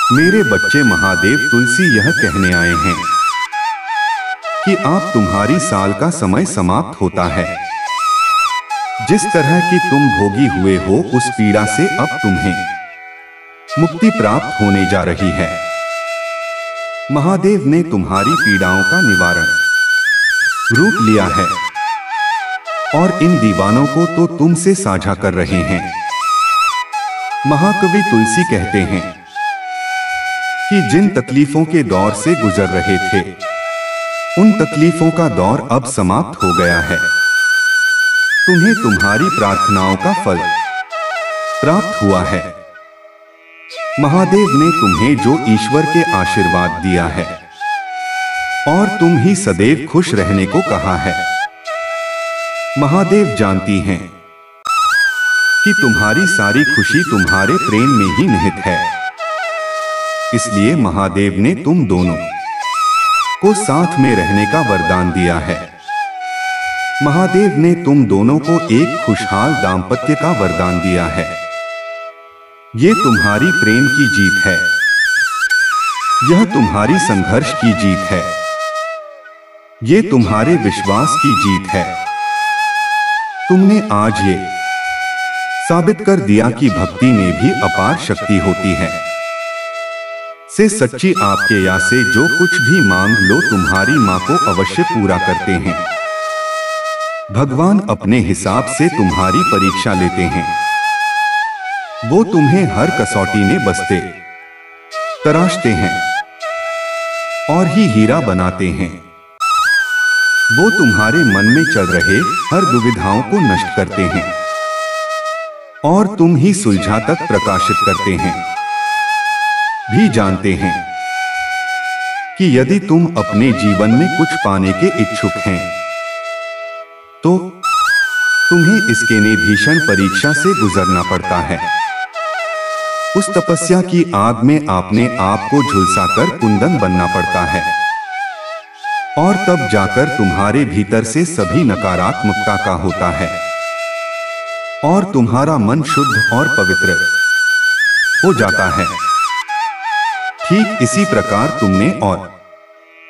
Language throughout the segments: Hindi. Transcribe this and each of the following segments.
मेरे बच्चे महादेव तुलसी यह कहने आए हैं कि आप तुम्हारी साल का समय समाप्त होता है। जिस तरह की तुम भोगी हुए हो उस पीड़ा से अब तुम्हें मुक्ति प्राप्त होने जा रही है। महादेव ने तुम्हारी पीड़ाओं का निवारण रूप लिया है और इन दीवानों को तो तुमसे साझा कर रहे हैं। महाकवि तुलसी कहते हैं कि जिन तकलीफों के दौर से गुजर रहे थे उन तकलीफों का दौर अब समाप्त हो गया है। तुम्हें तुम्हारी प्रार्थनाओं का फल प्राप्त हुआ है। महादेव ने तुम्हें जो ईश्वर के आशीर्वाद दिया है और तुम ही सदैव खुश रहने को कहा है। महादेव जानती हैं कि तुम्हारी सारी खुशी तुम्हारे प्रेम में ही निहित है। इसलिए महादेव ने तुम दोनों को साथ में रहने का वरदान दिया है। महादेव ने तुम दोनों को एक खुशहाल दाम्पत्य का वरदान दिया है। ये तुम्हारी प्रेम की जीत है। यह तुम्हारी संघर्ष की जीत है। ये तुम्हारे विश्वास की जीत है। तुमने आज ये साबित कर दिया कि भक्ति में भी अपार शक्ति होती है। से सच्ची आपके या से जो कुछ भी मांग लो तुम्हारी मां को अवश्य पूरा करते हैं। भगवान अपने हिसाब से तुम्हारी परीक्षा लेते हैं। वो तुम्हें हर कसौटी में बसते तराशते हैं और ही हीरा बनाते हैं। वो तुम्हारे मन में चल रहे हर दुविधाओं को नष्ट करते हैं और तुम ही सुलझा तक प्रकाशित करते हैं। भी जानते हैं कि यदि तुम अपने जीवन में कुछ पाने के इच्छुक हैं तो तुम्हें इसके लिए भीषण परीक्षा से गुजरना पड़ता है। उस तपस्या की आग में अपने आप को झुलसाकर कुंदन बनना पड़ता है और तब जाकर तुम्हारे भीतर से सभी नकारात्मकता का होता है और तुम्हारा मन शुद्ध और पवित्र हो जाता है। ठीक इसी प्रकार तुमने और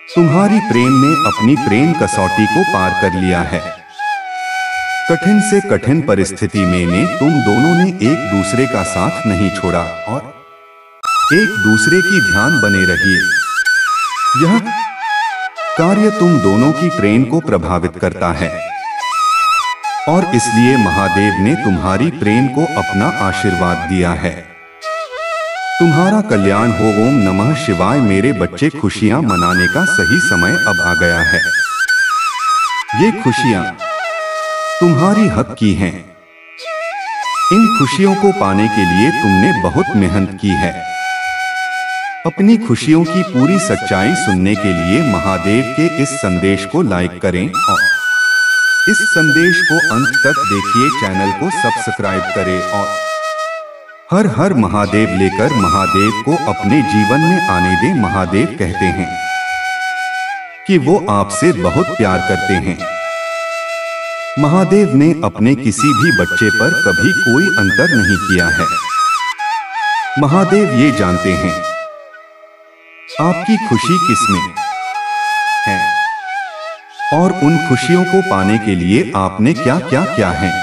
तुम्हारी प्रेम ने अपनी प्रेम कसौटी को पार कर लिया है। कठिन से कठिन परिस्थिति में ने तुम दोनों ने एक दूसरे का साथ नहीं छोड़ा और एक दूसरे की ध्यान बने रहिए। यह कार्य तुम दोनों की प्रेम को प्रभावित करता है और इसलिए महादेव ने तुम्हारी प्रेम को अपना आशीर्वाद दिया है। तुम्हारा कल्याण हो। ओम नमः शिवाय। मेरे बच्चे, खुशियां मनाने का सही समय अब आ गया है। ये खुशियां तुम्हारी हक की हैं। इन खुशियों को पाने के लिए तुमने बहुत मेहनत की है। अपनी खुशियों की पूरी सच्चाई सुनने के लिए महादेव के इस संदेश को लाइक करें और इस संदेश को अंत तक देखिए। चैनल को सब्सक्राइब करें और हर हर महादेव लेकर महादेव को अपने जीवन में आने दें। महादेव कहते हैं कि वो आपसे बहुत प्यार करते हैं। महादेव ने अपने किसी भी बच्चे पर कभी कोई अंतर नहीं किया है। महादेव ये जानते हैं आपकी खुशी किसमें है और उन खुशियों को पाने के लिए आपने क्या क्या किया है।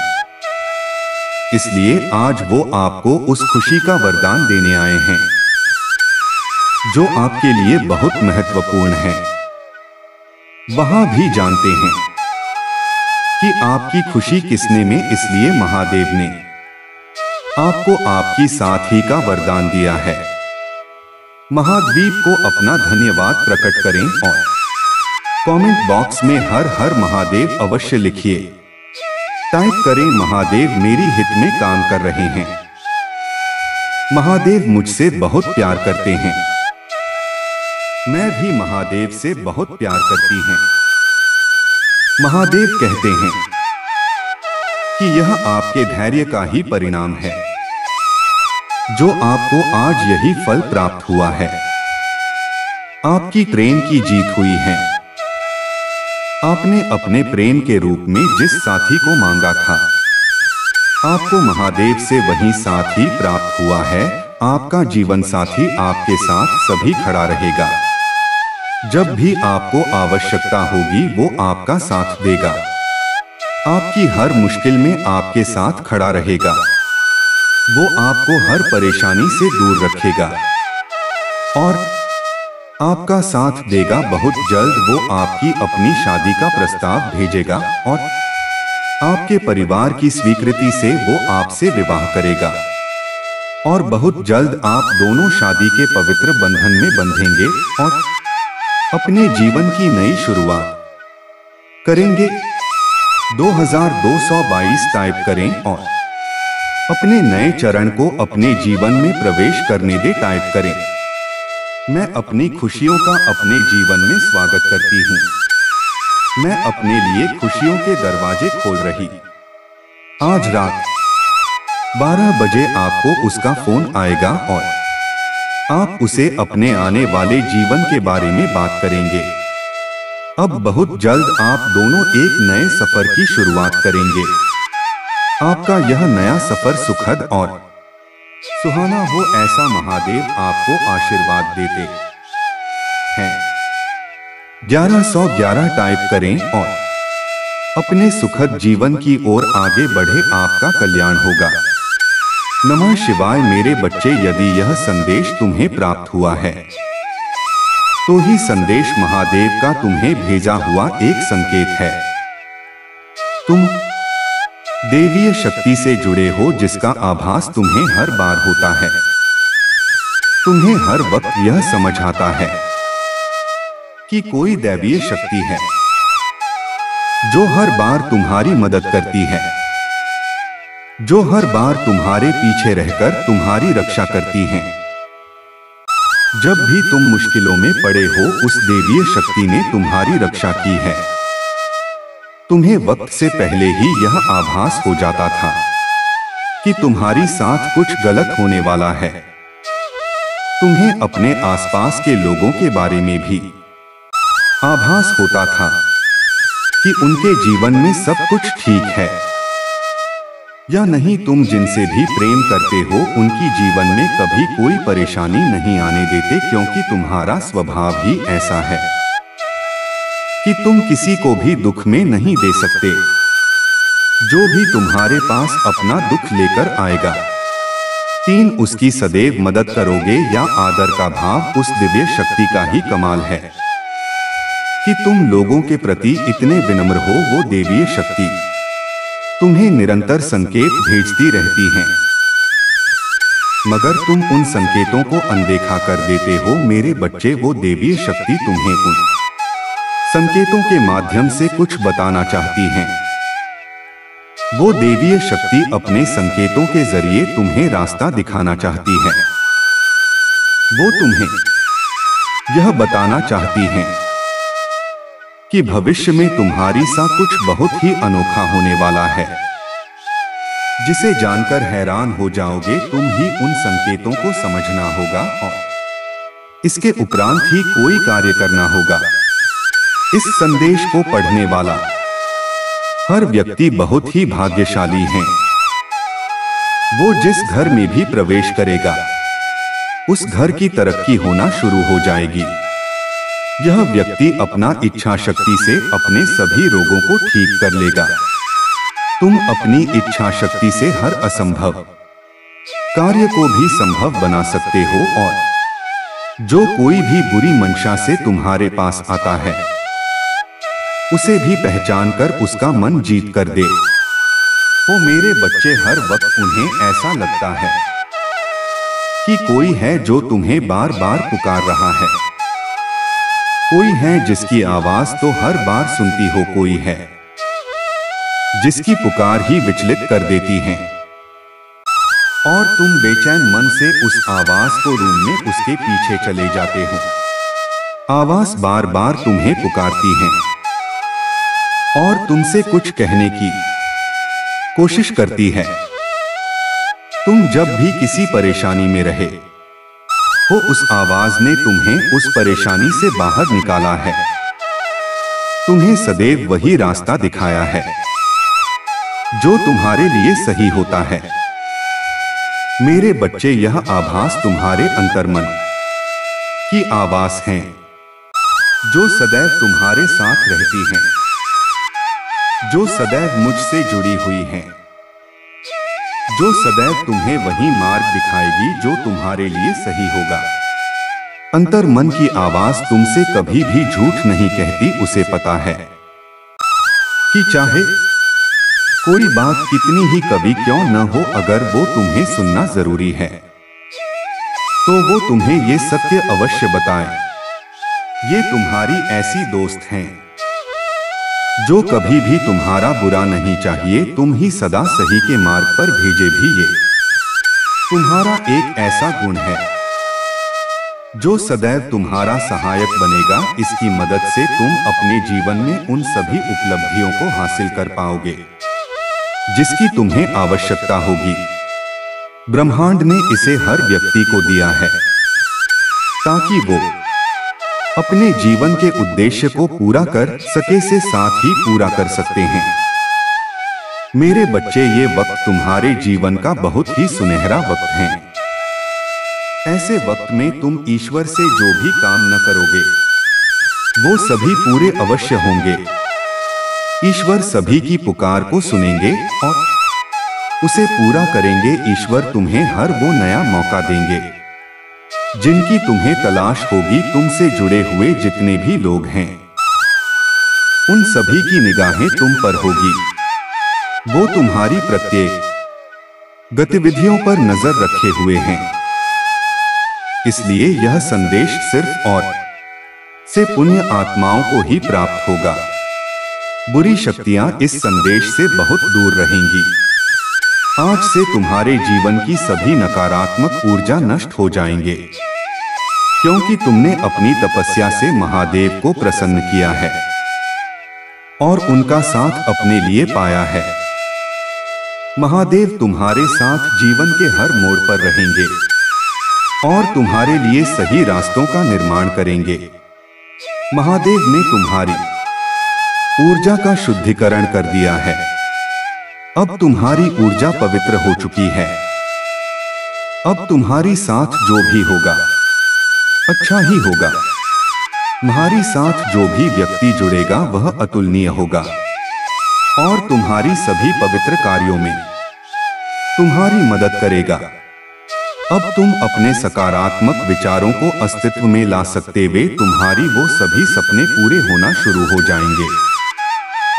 इसलिए आज वो आपको उस खुशी का वरदान देने आए हैं जो आपके लिए बहुत महत्वपूर्ण है। वहां भी जानते हैं कि आपकी खुशी किसने में, इसलिए महादेव ने आपको आपकी साथी का वरदान दिया है। महाद्वीप को अपना धन्यवाद प्रकट करें और कमेंट बॉक्स में हर हर महादेव अवश्य लिखिए। टाइप करें महादेव मेरी हित में काम कर रहे हैं। महादेव मुझसे बहुत प्यार करते हैं। मैं भी महादेव से बहुत प्यार करती हैं। महादेव कहते हैं कि यह आपके धैर्य का ही परिणाम है जो आपको आज यही फल प्राप्त हुआ है। आपकी प्रेम की जीत हुई है। आपने अपने प्रेम के रूप में जिस साथी को मांगा था आपको महादेव से वही साथी प्राप्त हुआ है। आपका जीवन साथी आपके साथ सभी खड़ा रहेगा। जब भी आपको आवश्यकता होगी वो आपका साथ देगा। आपकी हर मुश्किल में आपके साथ खड़ा रहेगा। वो आपको हर परेशानी से दूर रखेगा और आपका साथ देगा। बहुत जल्द वो आपकी अपनी शादी का प्रस्ताव भेजेगा और आपके परिवार की स्वीकृति से वो आपसे विवाह करेगा और बहुत जल्द आप दोनों शादी के पवित्र बंधन में बंधेंगे और अपने जीवन की नई शुरुआत करेंगे। 2222 टाइप करें और अपने नए चरण को अपने जीवन में प्रवेश करने दे टाइप करें। मैं अपनी खुशियों का अपने जीवन में स्वागत करती हूँ। मैं अपने लिए खुशियों के दरवाजे खोल रही। आज रात 12 बजे आपको उसका फोन आएगा और आप उसे अपने आने वाले जीवन के बारे में बात करेंगे। अब बहुत जल्द आप दोनों एक नए सफर की शुरुआत करेंगे। आपका यह नया सफर सुखद और सुहाना हो, ऐसा महादेव आपको आशीर्वाद देते हैं। 1111 टाइप करें और अपने सुखद जीवन की ओर आगे बढ़े। आपका कल्याण होगा। नमः शिवाय। मेरे बच्चे, यदि यह संदेश तुम्हें प्राप्त हुआ है तो ही संदेश महादेव का तुम्हें भेजा हुआ एक संकेत है। तुम देवीय शक्ति से जुड़े हो जिसका आभास तुम्हें हर बार होता है। तुम्हें हर वक्त यह समझ आता है कि कोई दैवीय शक्ति है जो हर बार तुम्हारी मदद करती है, जो हर बार तुम्हारे पीछे रहकर तुम्हारी रक्षा करती हैं। जब भी तुम मुश्किलों में पड़े हो, उस देवीय शक्ति ने तुम्हारी रक्षा की है। तुम्हें वक्त से पहले ही यह आभास हो जाता था कि तुम्हारी साथ कुछ गलत होने वाला है। तुम्हें अपने आसपास के लोगों के बारे में भी आभास होता था कि उनके जीवन में सब कुछ ठीक है या नहीं। तुम जिनसे भी प्रेम करते हो उनकी जीवन में कभी कोई परेशानी नहीं आने देते, क्योंकि तुम्हारा स्वभाव ही ऐसा है कि तुम किसी को भी दुख में नहीं दे सकते। जो भी तुम्हारे पास अपना दुख लेकर आएगा, 3 उसकी सदैव मदद करोगे या आदर का भाव उस दिव्य शक्ति का ही कमाल है कि तुम लोगों के प्रति इतने विनम्र हो। वो देवीय शक्ति तुम्हें निरंतर संकेत भेजती रहती हैं, मगर तुम उन संकेतों को अनदेखा कर देते हो। मेरे बच्चे, वो देवीय शक्ति तुम्हें उन संकेतों के माध्यम से कुछ बताना चाहती हैं। वो देवीय शक्ति अपने संकेतों के जरिए तुम्हें रास्ता दिखाना चाहती है। वो तुम्हें यह बताना चाहती हैं कि भविष्य में तुम्हारी सा कुछ बहुत ही अनोखा होने वाला है, जिसे जानकर हैरान हो जाओगे। तुम ही उन संकेतों को समझना होगा और इसके उपरांत ही कोई कार्य करना होगा। इस संदेश को पढ़ने वाला हर व्यक्ति बहुत ही भाग्यशाली है। वो जिस घर में भी प्रवेश करेगा, उस घर की तरक्की होना शुरू हो जाएगी। यह व्यक्ति अपना इच्छा शक्ति से अपने सभी रोगों को ठीक कर लेगा। तुम अपनी इच्छा शक्ति से हर असंभव कार्य को भी संभव बना सकते हो और जो कोई भी बुरी मंशा से तुम्हारे पास आता है, उसे भी पहचान कर उसका मन जीत कर दे। वो मेरे बच्चे, हर वक्त उन्हें ऐसा लगता है कि कोई है जो तुम्हें बार बार पुकार रहा है। कोई है जिसकी आवाज तो हर बार सुनती हो, कोई है जिसकी पुकार ही विचलित कर देती है और तुम बेचैन मन से उस आवाज को ढूंढने उसके पीछे चले जाते हो। आवाज बार बार तुम्हें पुकारती है और तुमसे कुछ कहने की कोशिश करती है। तुम जब भी किसी परेशानी में रहे हो, उस आवाज ने तुम्हें उस परेशानी से बाहर निकाला है, तुम्हें सदैव वही रास्ता दिखाया है जो तुम्हारे लिए सही होता है। मेरे बच्चे, यह आभास तुम्हारे अंतर्मन की आवाज है, जो सदैव तुम्हारे साथ रहती है, जो सदैव मुझसे जुड़ी हुई है, जो सदैव तुम्हें वही मार्ग दिखाएगी जो तुम्हारे लिए सही होगा। अंतर मन की आवाज तुमसे कभी भी झूठ नहीं कहती। उसे पता है कि चाहे कोई बात कितनी ही कभी क्यों न हो, अगर वो तुम्हें सुनना जरूरी है तो वो तुम्हें ये सत्य अवश्य बताए। ये तुम्हारी ऐसी दोस्त हैं जो कभी भी तुम्हारा बुरा नहीं चाहिए, तुम ही सदा सही के मार्ग पर भेजे भी। ये तुम्हारा एक ऐसा गुण है जो सदैव तुम्हारा सहायक बनेगा। इसकी मदद से तुम अपने जीवन में उन सभी उपलब्धियों को हासिल कर पाओगे जिसकी तुम्हें आवश्यकता होगी। ब्रह्मांड ने इसे हर व्यक्ति को दिया है ताकि वो अपने जीवन के उद्देश्य को पूरा कर सके, से साथ ही पूरा कर सकते हैं। मेरे बच्चे, ये वक्त तुम्हारे जीवन का बहुत ही सुनहरा वक्त है। ऐसे वक्त में तुम ईश्वर से जो भी काम न करोगे वो सभी पूरे अवश्य होंगे। ईश्वर सभी की पुकार को सुनेंगे और उसे पूरा करेंगे। ईश्वर तुम्हें हर वो नया मौका देंगे जिनकी तुम्हें तलाश होगी। तुमसे जुड़े हुए जितने भी लोग हैं उन सभी की निगाहें तुम पर होगी। वो तुम्हारी प्रत्येक गतिविधियों पर नजर रखे हुए हैं। इसलिए यह संदेश सिर्फ और से पुण्य आत्माओं को ही प्राप्त होगा। बुरी शक्तियां इस संदेश से बहुत दूर रहेंगी। आज से तुम्हारे जीवन की सभी नकारात्मक ऊर्जा नष्ट हो जाएंगे क्योंकि तुमने अपनी तपस्या से महादेव को प्रसन्न किया है और उनका साथ अपने लिए पाया है। महादेव तुम्हारे साथ जीवन के हर मोड़ पर रहेंगे और तुम्हारे लिए सही रास्तों का निर्माण करेंगे। महादेव ने तुम्हारी ऊर्जा का शुद्धिकरण कर दिया है। अब तुम्हारी ऊर्जा पवित्र हो चुकी है। अब तुम्हारी साथ जो भी होगा अच्छा ही होगा। तुम्हारी साथ जो भी व्यक्ति जुड़ेगा वह अतुलनीय होगा और तुम्हारी सभी पवित्र कार्यों में तुम्हारी मदद करेगा। अब तुम अपने सकारात्मक विचारों को अस्तित्व में ला सकते हुए तुम्हारी वो सभी सपने पूरे होना शुरू हो जाएंगे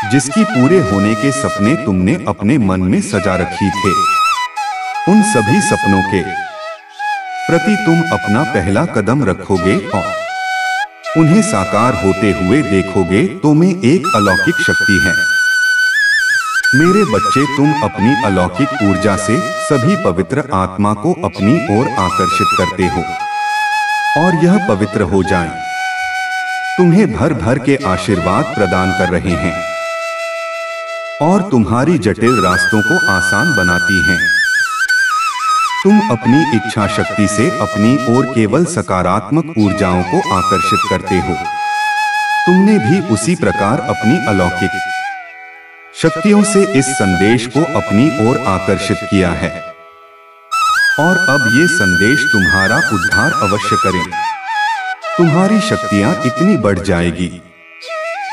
जिसकी पूरे होने के सपने तुमने अपने मन में सजा रखी थे। उन सभी सपनों के प्रति तुम अपना पहला कदम रखोगे और उन्हें साकार होते हुए देखोगे। तो में एक अलौकिक शक्ति है। मेरे बच्चे, तुम अपनी अलौकिक ऊर्जा से सभी पवित्र आत्मा को अपनी ओर आकर्षित करते हो और यह पवित्र हो जाएं, तुम्हें भर भर के आशीर्वाद प्रदान कर रहे हैं और तुम्हारी जटिल रास्तों को आसान बनाती हैं। तुम अपनी इच्छा शक्ति से अपनी ओर केवल सकारात्मक ऊर्जाओं को आकर्षित करते हो। तुमने भी उसी प्रकार अपनी अलौकिक शक्तियों से इस संदेश को अपनी ओर आकर्षित किया है और अब ये संदेश तुम्हारा उद्धार अवश्य करे। तुम्हारी शक्तियां इतनी बढ़ जाएगी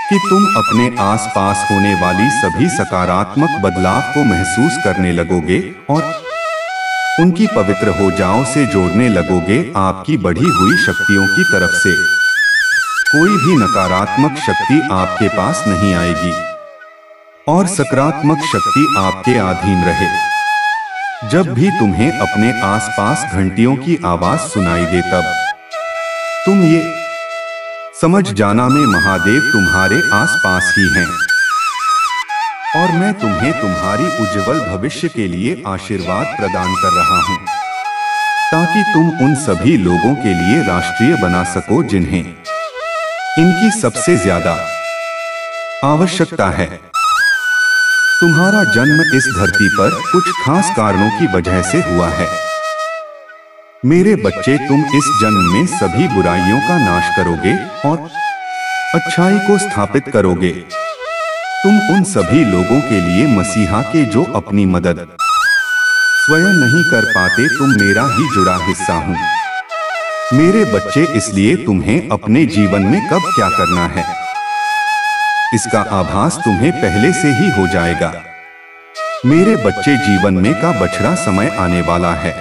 कि तुम अपने आसपास होने वाली सभी सकारात्मक बदलाव को महसूस करने लगोगे और उनकी पवित्र ऊर्जाओं से जोड़ने लगोगे। आपकी बढ़ी हुई शक्तियों की तरफ से कोई भी नकारात्मक शक्ति आपके पास नहीं आएगी और सकारात्मक शक्ति आपके अधीन रहे। जब भी तुम्हें अपने आसपास घंटियों की आवाज सुनाई दे तब तुम ये समझ जाना में महादेव तुम्हारे आसपास ही हैं और मैं तुम्हें तुम्हारी उज्जवल भविष्य के लिए आशीर्वाद प्रदान कर रहा हूं ताकि तुम उन सभी लोगों के लिए राष्ट्रीय बना सको जिन्हें इनकी सबसे ज्यादा आवश्यकता है। तुम्हारा जन्म इस धरती पर कुछ खास कारणों की वजह से हुआ है। मेरे बच्चे, तुम इस जन्म में सभी बुराइयों का नाश करोगे और अच्छाई को स्थापित करोगे। तुम उन सभी लोगों के लिए मसीहा के जो अपनी मदद स्वयं नहीं कर पाते, तुम मेरा ही जुड़ा हिस्सा हूँ। मेरे बच्चे, इसलिए तुम्हें अपने जीवन में कब क्या करना है, इसका आभास तुम्हें पहले से ही हो जाएगा। मेरे बच्चे, जीवन में का बछड़ा समय आने वाला है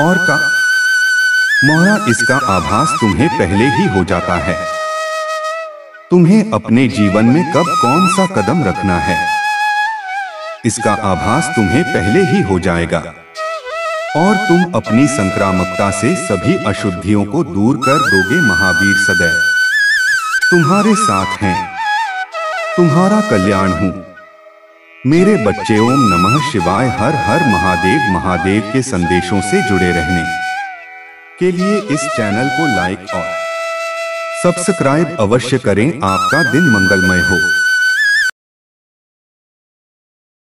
और का मोहरा, इसका आभास तुम्हें पहले ही हो जाता है। तुम्हें अपने जीवन में कब कौन सा कदम रखना है, इसका आभास तुम्हें पहले ही हो जाएगा और तुम अपनी संक्रामकता से सभी अशुद्धियों को दूर कर दोगे। महावीर सदैव तुम्हारे साथ हैं, तुम्हारा कल्याण हूं। मेरे बच्चे, ओम नमः शिवाय। हर हर महादेव। महादेव के संदेशों से जुड़े रहने के लिए इस चैनल को लाइक और सब्सक्राइब अवश्य करें। आपका दिन मंगलमय हो।